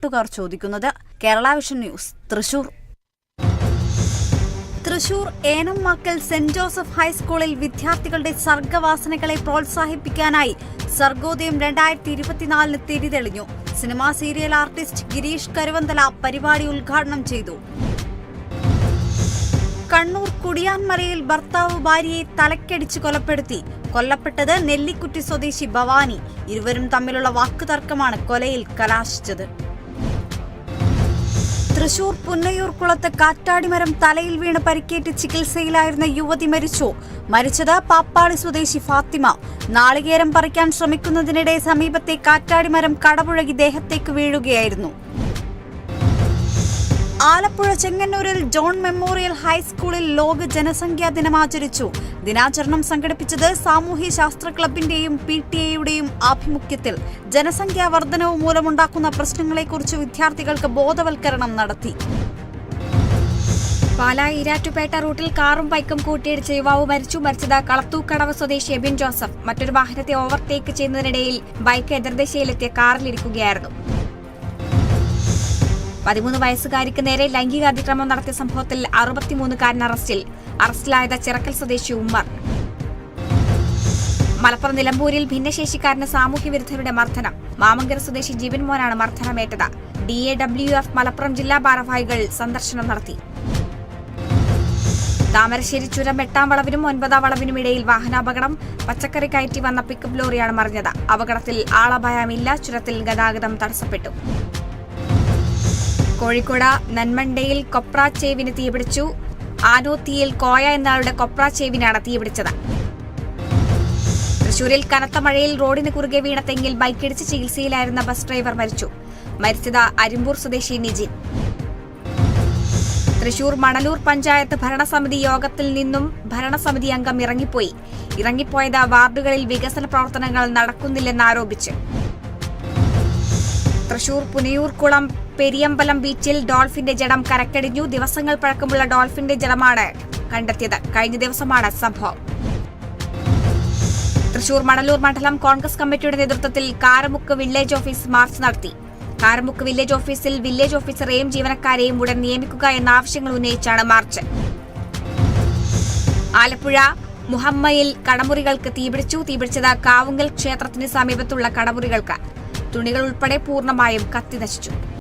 നാട്ടുകാർ ചോദിക്കുന്നത്. Kerala vision news, Thrissur. Thrissur Enamakkal saint Joseph ഹൈസ്കൂളിൽ വിദ്യാർത്ഥികളുടെ സർഗവാസനകളെ പ്രോത്സാഹിപ്പിക്കാനായി സർഗോദയം 2024 തിരിതെളിഞ്ഞു. Cinema serial artist Girish Karuvanthala പരിപാടി ഉദ്ഘാടനം ചെയ്തു. കണ്ണൂർ കുടിയാൻമലയിൽ ഭർത്താവ് ഭാര്യയെ തലക്കടിച്ച് കൊലപ്പെടുത്തി. കൊല്ലപ്പെട്ടത് നെല്ലിക്കുറ്റി സ്വദേശി ഭവാനി. ഇരുവരും തമ്മിലുള്ള വാക്കുതർക്കമാണ് കൊലയിൽ കലാശിച്ചത്. തൃശൂർ പുന്നയൂർക്കുളത്ത് കാറ്റാടിമരം തലയിൽ വീണ് പരിക്കേറ്റ് ചികിത്സയിലായിരുന്ന യുവതി മരിച്ചു. മരിച്ചത് പാപ്പാളി സ്വദേശി ഫാത്തിമ. നാളികേരം പറിക്കാൻ ശ്രമിക്കുന്നതിനിടെ സമീപത്തെ കാറ്റാടിമരം കടപുഴകി ദേഹത്തേക്ക് വീഴുകയായിരുന്നു. ആലപ്പുഴ ചെങ്ങന്നൂരിൽ ജോൺ മെമ്മോറിയൽ ഹൈസ്കൂളിൽ ലോക ജനസംഖ്യാ ദിനം ആചരിച്ചു. ദിനാചരണം സംഘടിപ്പിച്ചത് സാമൂഹ്യ ശാസ്ത്ര ക്ലബിന്റെയും PTA-യുടെയും ആഭിമുഖ്യത്തിൽ. ജനസംഖ്യാ വർധനവ് മൂലമുണ്ടാക്കുന്ന പ്രശ്നങ്ങളെക്കുറിച്ച് വിദ്യാർത്ഥികൾക്ക് ബോധവൽക്കരണം നടത്തി. പാലാ ഈരാറ്റുപേട്ട റൂട്ടിൽ കാറും ബൈക്കും കൂട്ടിയിടിച്ച് യുവാവ് മരിച്ചത് കളത്തൂക്കടവ് സ്വദേശി എബിൻ ജോസഫ്. മറ്റൊരു വാഹനത്തെ ഓവർടേക്ക് ചെയ്യുന്നതിനിടയിൽ ബൈക്ക് എതിർദിശയിലെത്തിയ കാറിലിടിക്കുകയായിരുന്നു. 13 വയസ്സുകാരിക്ക് നേരെ ലൈംഗിക അതിക്രമം നടത്തിയ സംഭവത്തിൽ 63-കാരൻ അറസ്റ്റിലായത് ചിറക്കൽ സ്വദേശി ഉമ്മർ. മലപ്പുറം നിലമ്പൂരിൽ ഭിന്നശേഷിക്കാരന് സാമൂഹ്യവിരുദ്ധരുടെ മർദ്ദനം. മാമങ്കര സ്വദേശി ജിബിൻ മോനാണ് മർദ്ദനമേറ്റത്. DAWF മലപ്പുറം ജില്ലാ ഭാരവാഹികൾ സന്ദർശനം നടത്തി. താമരശ്ശേരി ചുരം 8-ാം വളവിനും 9-ാം വളവിനും ഇടയിൽ വാഹനാപകടം. പച്ചക്കറി കയറ്റി വന്ന പിക്കപ്പ് ലോറിയാണ് മറിഞ്ഞത്. അപകടത്തിൽ ആളപായമില്ല. ചുരത്തിൽ ഗതാഗതം തടസ്സപ്പെട്ടു. കോഴിക്കോട് നന്മണ്ടയിൽ കൊപ്രാച്ചേവിന് തീപിടിച്ചു. ആനോത്തിയിൽ കോയ എന്നയാളുടെ കൊപ്രാച്ചേവിനാണ് തീപിടിച്ചത്. തൃശൂരിൽ കനത്ത മഴയിൽ റോഡിന് കുറുകെ വീണ തെങ്ങിൽ ബൈക്കിടിച്ച് ചികിത്സയിലായിരുന്ന ബസ് ഡ്രൈവർ മരിച്ചത് അരിമ്പൂർ സ്വദേശി നിജിൻ. തൃശൂർ മണലൂർ പഞ്ചായത്ത് ഭരണസമിതി യോഗത്തിൽ നിന്നും ഭരണസമിതി അംഗം ഇറങ്ങിപ്പോയത് വാർഡുകളിൽ വികസന പ്രവർത്തനങ്ങൾ നടക്കുന്നില്ലെന്നാരോപിച്ച്. തൃശൂർ പുനയൂർക്കുളം പെരിയമ്പലം ബീച്ചിൽ ഡോൾഫിന്റെ ജഡം കരക്കടിഞ്ഞു. ദിവസങ്ങൾ പഴക്കമുള്ള ഡോൾഫിന്റെ ജഡമാണ് കണ്ടെത്തിയത്. കഴിഞ്ഞ ദിവസമാണ് സംഭവം. തൃശൂർ മണലൂർ മണ്ഡലം കോൺഗ്രസ് കമ്മിറ്റിയുടെ നേതൃത്വത്തിൽ കാരമുക്ക് വില്ലേജ് ഓഫീസ് മാർച്ച് നടത്തി. കാരമുക്ക് വില്ലേജ് ഓഫീസിൽ വില്ലേജ് ഓഫീസറെയും ജീവനക്കാരെയും ഉടൻ നിയമിക്കുക എന്ന ആവശ്യങ്ങൾ ഉന്നയിച്ചാണ് മാർച്ച്. ആലപ്പുഴ മുഹമ്മയിൽ കടമുറികൾക്ക് തീപിടിച്ചത് കാവുങ്കൽ ക്ഷേത്രത്തിന് സമീപത്തുള്ള കടമുറികൾക്ക്. തുണികൾ ഉൾപ്പെടെ പൂർണ്ണമായും കത്തിനശിച്ചു.